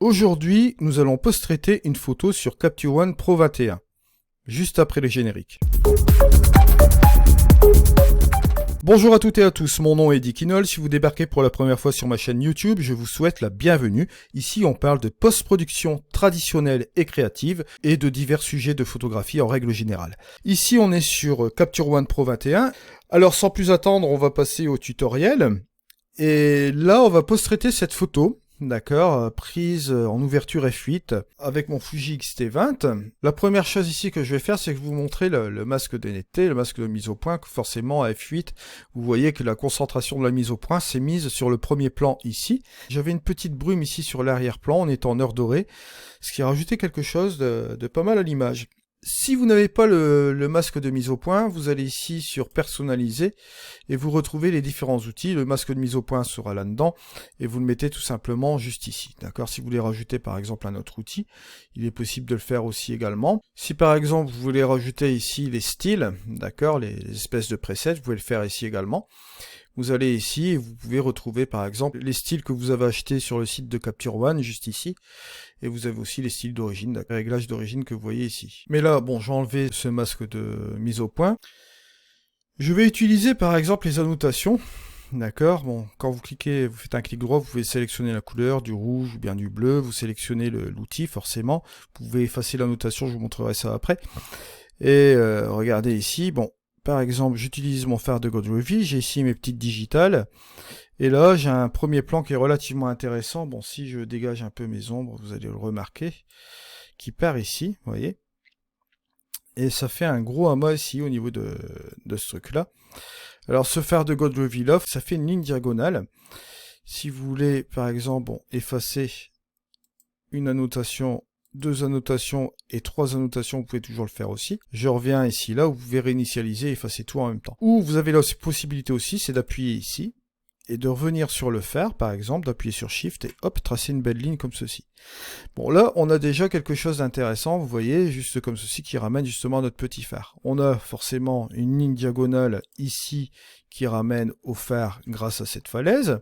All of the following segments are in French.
Aujourd'hui, nous allons post-traiter une photo sur Capture One Pro 21, juste après le générique. Bonjour à toutes et à tous, mon nom est Dick Inol. Si vous débarquez pour la première fois sur ma chaîne YouTube, je vous souhaite la bienvenue. Ici, on parle de post-production traditionnelle et créative et de divers sujets de photographie en règle générale. Ici, on est sur Capture One Pro 21. Alors, sans plus attendre, on va passer au tutoriel. Et là, on va post-traiter cette photo. D'accord, prise en ouverture f8 avec mon Fuji X-T20. La première chose ici que je vais faire, c'est que vous montrer le masque de netteté, le masque de mise au point, que forcément à f8, vous voyez que la concentration de la mise au point s'est mise sur le premier plan ici. J'avais une petite brume ici sur l'arrière-plan, on est en heure dorée, ce qui a rajouté quelque chose de pas mal à l'image. Si vous n'avez pas le masque de mise au point, vous allez ici sur personnaliser et vous retrouvez les différents outils. Le masque de mise au point sera là-dedans et vous le mettez tout simplement juste ici. D'accord. Si vous voulez rajouter par exemple un autre outil, il est possible de le faire aussi également. Si par exemple vous voulez rajouter ici les styles, d'accord, les espèces de presets, vous pouvez le faire ici également. Vous allez ici et vous pouvez retrouver par exemple les styles que vous avez achetés sur le site de Capture One, juste ici. Et vous avez aussi les styles d'origine, les réglages d'origine que vous voyez ici. Mais là, bon, j'ai enlevé ce masque de mise au point. Je vais utiliser par exemple les annotations. D'accord, bon, quand vous cliquez, vous faites un clic droit, vous pouvez sélectionner la couleur, du rouge ou bien du bleu. Vous sélectionnez l'outil forcément. Vous pouvez effacer l'annotation, je vous montrerai ça après. Et regardez ici, bon. Par exemple, j'utilise mon phare de GoDrevi, j'ai ici mes petites digitales, et là j'ai un premier plan qui est relativement intéressant. Bon, si je dégage un peu mes ombres, vous allez le remarquer, qui part ici, vous voyez, et ça fait un gros amas ici au niveau de ce truc-là. Alors ce phare de GoDrevi Loft, ça fait une ligne diagonale. Si vous voulez, par exemple, bon, effacer une annotation, deux annotations et trois annotations, vous pouvez toujours le faire aussi. Je reviens ici, là, où vous pouvez réinitialiser et effacer tout en même temps. Ou vous avez la possibilité aussi, c'est d'appuyer ici, et de revenir sur le phare, par exemple, d'appuyer sur Shift, et hop, tracer une belle ligne comme ceci. Bon, là, on a déjà quelque chose d'intéressant, vous voyez, juste comme ceci, qui ramène justement notre petit phare. On a forcément une ligne diagonale ici, qui ramène au phare grâce à cette falaise.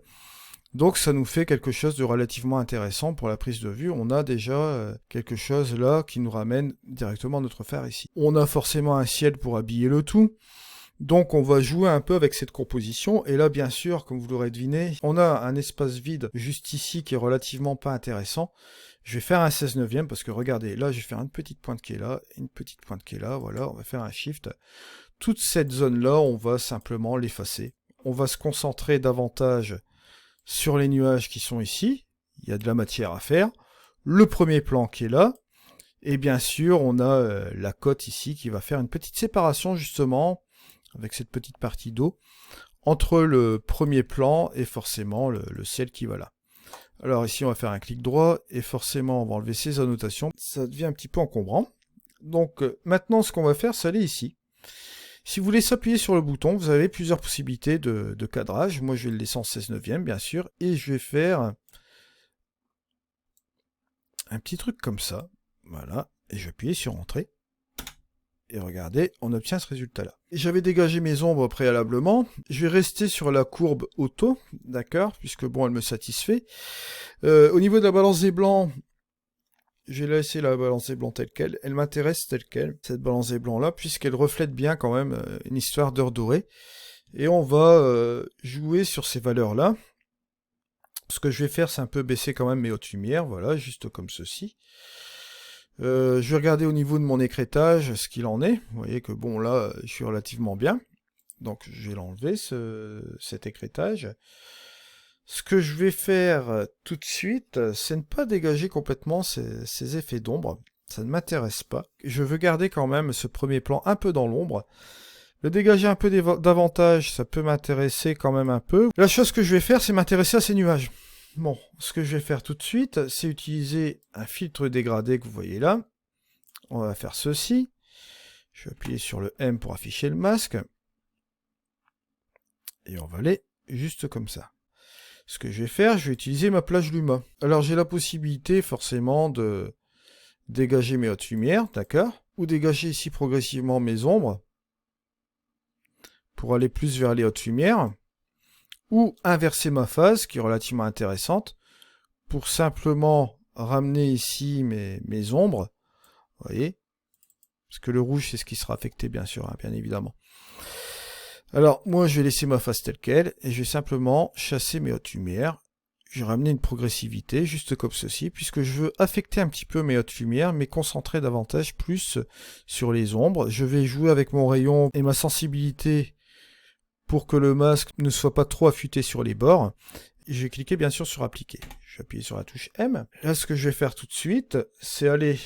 Donc ça nous fait quelque chose de relativement intéressant pour la prise de vue. On a déjà quelque chose là qui nous ramène directement à notre phare ici. On a forcément un ciel pour habiller le tout. Donc on va jouer un peu avec cette composition. Et là bien sûr, comme vous l'aurez deviné, on a un espace vide juste ici qui est relativement pas intéressant. Je vais faire un 16/9 parce que regardez, là je vais faire une petite pointe qui est là, une petite pointe qui est là, voilà, on va faire un shift. Toute cette zone là, on va simplement l'effacer. On va se concentrer davantage sur les nuages qui sont ici, il y a de la matière à faire, le premier plan qui est là, et bien sûr on a la côte ici qui va faire une petite séparation justement, avec cette petite partie d'eau, entre le premier plan et forcément le ciel qui va là. Alors ici on va faire un clic droit, et forcément on va enlever ces annotations, ça devient un petit peu encombrant. Donc maintenant ce qu'on va faire, c'est aller ici. Si vous voulez s'appuyer sur le bouton, vous avez plusieurs possibilités de cadrage. Moi, je vais le laisser en 16/9, bien sûr. Et je vais faire un petit truc comme ça. Voilà. Et je vais appuyer sur Entrée. Et regardez, on obtient ce résultat-là. J'avais dégagé mes ombres préalablement. Je vais rester sur la courbe auto, d'accord, puisque bon, elle me satisfait. Au niveau de la balance des blancs, je vais laisser la balance des blancs telle qu'elle. Elle m'intéresse telle qu'elle, cette balance des blancs là, puisqu'elle reflète bien quand même une histoire d'heure dorée. Et on va jouer sur ces valeurs là. Ce que je vais faire, c'est un peu baisser quand même mes hautes lumières, voilà, juste comme ceci. Je vais regarder au niveau de mon écrêtage ce qu'il en est. Vous voyez que bon là, je suis relativement bien. Donc je vais l'enlever, cet écrêtage. Ce que je vais faire tout de suite, c'est ne pas dégager complètement ces effets d'ombre. Ça ne m'intéresse pas. Je veux garder quand même ce premier plan un peu dans l'ombre. Le dégager un peu davantage, ça peut m'intéresser quand même un peu. La chose que je vais faire, c'est m'intéresser à ces nuages. Bon, ce que je vais faire tout de suite, c'est utiliser un filtre dégradé que vous voyez là. On va faire ceci. Je vais appuyer sur le M pour afficher le masque. Et on va aller juste comme ça. Ce que je vais faire, je vais utiliser ma plage Luma. Alors j'ai la possibilité forcément de dégager mes hautes lumières, d'accord, ou dégager ici progressivement mes ombres pour aller plus vers les hautes lumières, ou inverser ma phase qui est relativement intéressante pour simplement ramener ici mes ombres. Vous voyez? Parce que le rouge, c'est ce qui sera affecté, bien sûr, hein, bien évidemment. Alors, moi, je vais laisser ma face telle qu'elle, et je vais simplement chasser mes hautes lumières. Je vais ramener une progressivité, juste comme ceci, puisque je veux affecter un petit peu mes hautes lumières, mais concentrer davantage plus sur les ombres. Je vais jouer avec mon rayon et ma sensibilité pour que le masque ne soit pas trop affûté sur les bords. Je vais cliquer bien sûr sur appliquer. Je vais appuyer sur la touche M. Là, ce que je vais faire tout de suite, c'est aller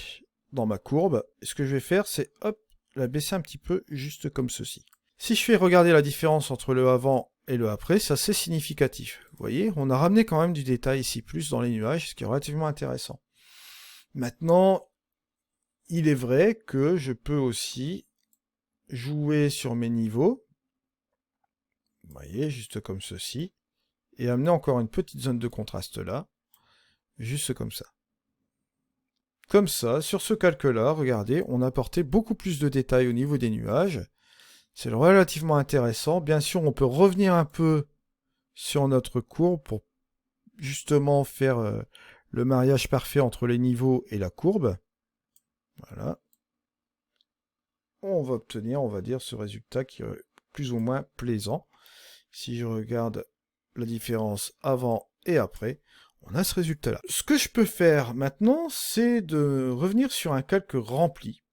dans ma courbe. Et ce que je vais faire, c'est hop, la baisser un petit peu, juste comme ceci. Si je fais regarder la différence entre le avant et le après, c'est assez significatif. Vous voyez, on a ramené quand même du détail ici, plus dans les nuages, ce qui est relativement intéressant. Maintenant, il est vrai que je peux aussi jouer sur mes niveaux. Vous voyez, juste comme ceci. Et amener encore une petite zone de contraste là. Juste comme ça. Comme ça, sur ce calque-là, regardez, on a apporté beaucoup plus de détails au niveau des nuages. C'est relativement intéressant. Bien sûr, on peut revenir un peu sur notre courbe pour justement faire le mariage parfait entre les niveaux et la courbe. Voilà. On va obtenir, on va dire, ce résultat qui est plus ou moins plaisant. Si je regarde la différence avant et après, on a ce résultat-là. Ce que je peux faire maintenant, c'est de revenir sur un calque rempli.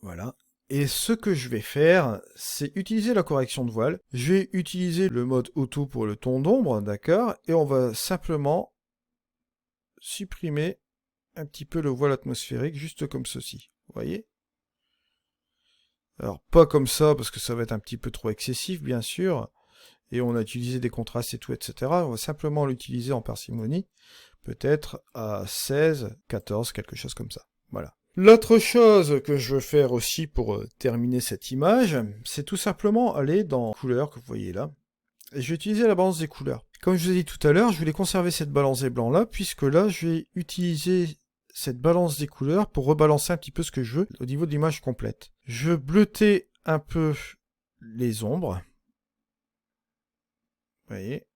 Voilà. Et ce que je vais faire, c'est utiliser la correction de voile. Je vais utiliser le mode auto pour le ton d'ombre, d'accord? Et on va simplement supprimer un petit peu le voile atmosphérique, juste comme ceci. Vous voyez? Alors, pas comme ça, parce que ça va être un petit peu trop excessif, bien sûr. Et on a utilisé des contrastes et tout, etc. On va simplement l'utiliser en parcimonie, peut-être à 16, 14, quelque chose comme ça. Voilà. L'autre chose que je veux faire aussi pour terminer cette image, c'est tout simplement aller dans couleurs que vous voyez là. Et je vais utiliser la balance des couleurs. Comme je vous ai dit tout à l'heure, je voulais conserver cette balance des blancs là, puisque là, je vais utiliser cette balance des couleurs pour rebalancer un petit peu ce que je veux au niveau de l'image complète. Je veux bleuter un peu les ombres. Vous voyez,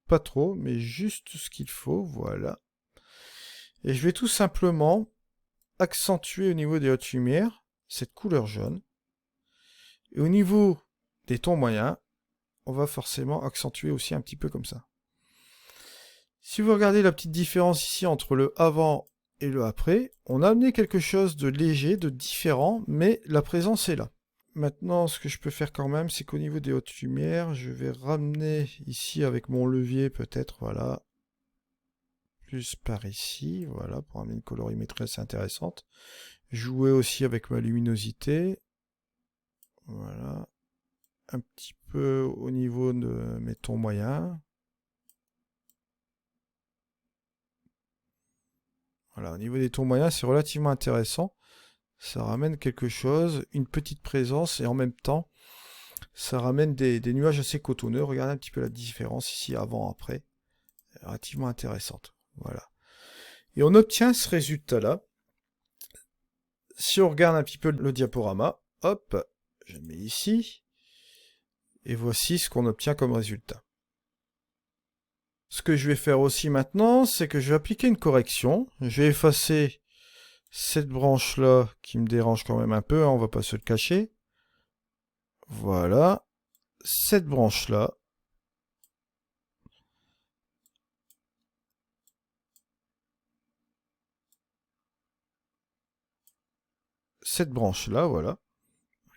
pas trop, mais juste ce qu'il faut, voilà. Et je vais tout simplement accentuer au niveau des hautes lumières cette couleur jaune. Et au niveau des tons moyens, on va forcément accentuer aussi un petit peu comme ça. Si vous regardez la petite différence ici entre le avant et le après, on a amené quelque chose de léger, de différent, mais la présence est là. Maintenant, ce que je peux faire quand même, c'est qu'au niveau des hautes lumières, je vais ramener ici avec mon levier peut-être, voilà, plus par ici, voilà, pour amener une colorimétrie assez intéressante. Jouer aussi avec ma luminosité, voilà, un petit peu au niveau de mes tons moyens. Voilà, au niveau des tons moyens, c'est relativement intéressant. Ça ramène quelque chose, une petite présence, et en même temps, ça ramène des nuages assez cotonneux. Regardez un petit peu la différence ici, avant-après. Relativement intéressante. Voilà. Et on obtient ce résultat-là. Si on regarde un petit peu le diaporama, hop, je le mets ici. Et voici ce qu'on obtient comme résultat. Ce que je vais faire aussi maintenant, c'est que je vais appliquer une correction. Je vais effacer cette branche-là qui me dérange quand même un peu, hein, on va pas se le cacher. Voilà. Cette branche-là. Cette branche-là, voilà.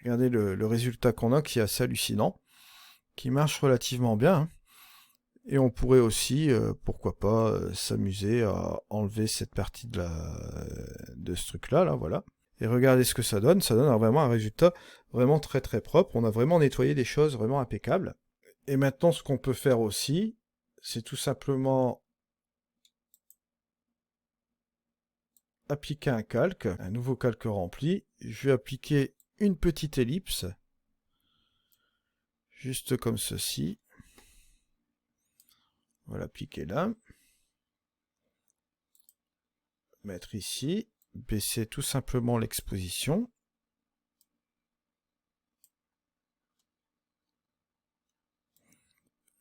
Regardez le résultat qu'on a qui est assez hallucinant, qui marche relativement bien. Hein. Et on pourrait aussi, pourquoi pas, s'amuser à enlever cette partie de ce truc-là, là, voilà. Et regardez ce que ça donne vraiment un résultat vraiment très très propre. On a vraiment nettoyé des choses vraiment impeccables. Et maintenant, ce qu'on peut faire aussi, c'est tout simplement appliquer un calque, un nouveau calque rempli. Je vais appliquer une petite ellipse, juste comme ceci. On va l'appliquer là. Mettre ici. Baisser tout simplement l'exposition.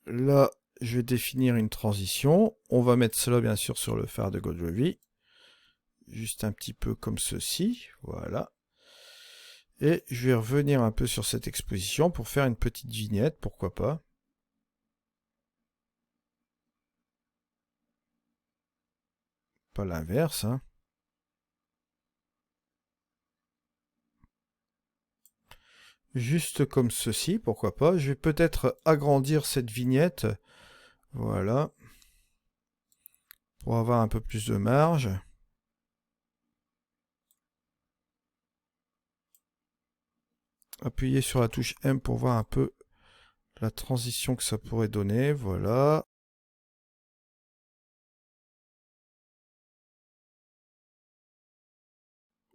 Là, je vais définir une transition. On va mettre cela bien sûr sur le phare de Godrevy. Juste un petit peu comme ceci, voilà. Et je vais revenir un peu sur cette exposition pour faire une petite vignette, pourquoi pas. Pas l'inverse, hein. Juste comme ceci, pourquoi pas. Je vais peut-être agrandir cette vignette, voilà, pour avoir un peu plus de marge. Appuyez sur la touche M pour voir un peu la transition que ça pourrait donner, voilà.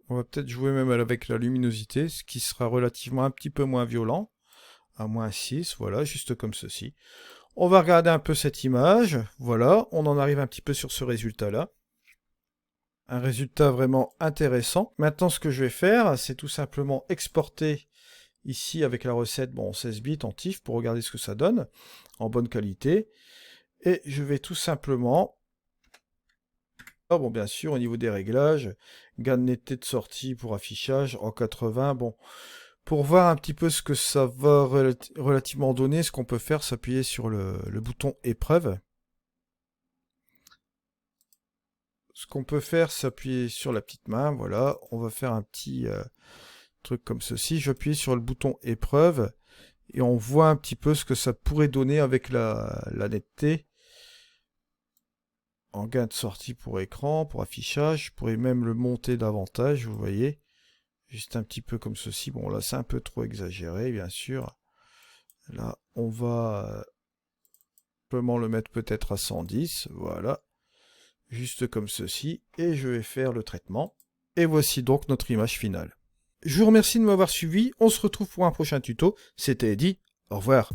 On va peut-être jouer même avec la luminosité, ce qui sera relativement un petit peu moins violent, à -6, voilà, juste comme ceci. On va regarder un peu cette image, voilà, on en arrive un petit peu sur ce résultat-là. Un résultat vraiment intéressant. Maintenant, ce que je vais faire, c'est tout simplement exporter ici avec la recette, bon, 16 bits en TIFF pour regarder ce que ça donne, en bonne qualité. Et je vais tout simplement... Ah bon, bien sûr, au niveau des réglages, gain de netteté de sortie pour affichage en 80. Bon, pour voir un petit peu ce que ça va relativement donner, ce qu'on peut faire, s'appuyer sur le bouton épreuve. Ce qu'on peut faire, c'est appuyer sur la petite main. Voilà, on va faire un petit truc comme ceci. J'appuie sur le bouton épreuve et on voit un petit peu ce que ça pourrait donner avec la netteté. En gain de sortie pour écran, pour affichage, je pourrais même le monter davantage, vous voyez. Juste un petit peu comme ceci. Bon, là, c'est un peu trop exagéré, bien sûr. Là, on va simplement le mettre peut-être à 110, voilà. Juste comme ceci. Et je vais faire le traitement. Et voici donc notre image finale. Je vous remercie de m'avoir suivi. On se retrouve pour un prochain tuto. C'était Eddy. Au revoir.